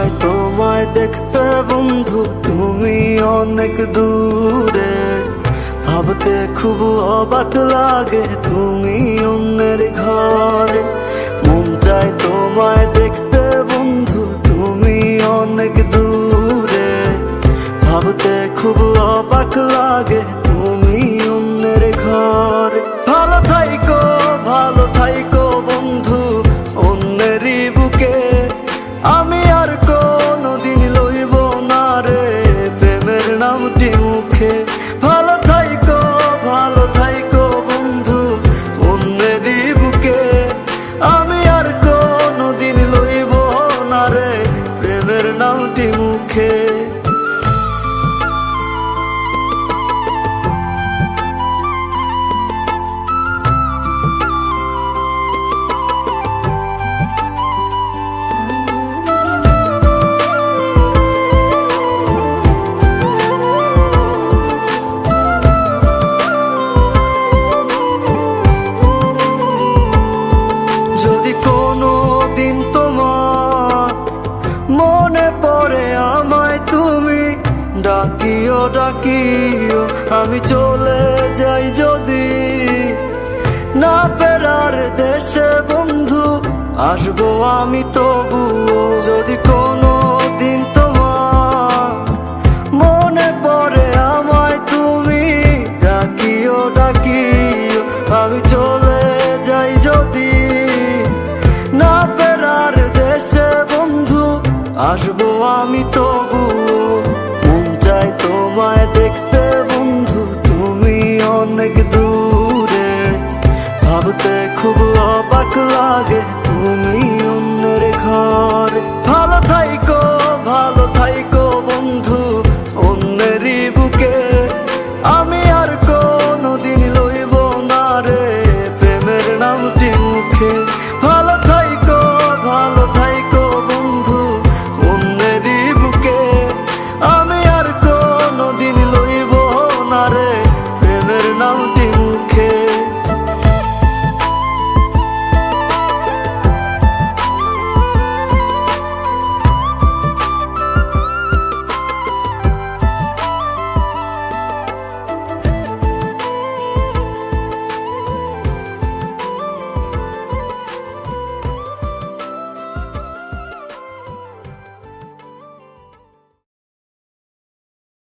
চাই তোমায় দেখতে বন্ধু, তুমি অনেক দূরে। ভাবতে খুব অবাক লাগে তুমি অন্যের ঘরে। মন চাই তোমায় দেখতে বন্ধু, তুমি অনেক দূরে। ভাবতে খুব অবাক লাগে তুমি অন্যের ঘরে। ভালো থাইকো বন্ধু অন্যেরই বুকে। আমি আর কোনদিন লইব না রে প্রেমের নামটি মুখে। ভালো থাইকো বন্ধু অন্যেরই বুকে। আমি আর কোনদিন লইব না রে প্রেমের নামটি মুখে। যদি কোনো দিন তোমার মনে পড়ে আমায় তুমি ডাকিও আমি চলে যাই যদি না ফেরার দেশে বন্ধু, আসবো আমি তবুও। যদি কোনো দিন তোমার মনে পড়ে আমায় তুমি ডাকিও আমি চলে যাই যদি না ফেরার দেশে বন্ধু, আসবো আমি তবুও। মন চাই তোমায় দেখতে বন্ধু, তুমি অনেক দূরে। ভাবতে খুব অবাক লাগে তুমি অন্যের ঘর।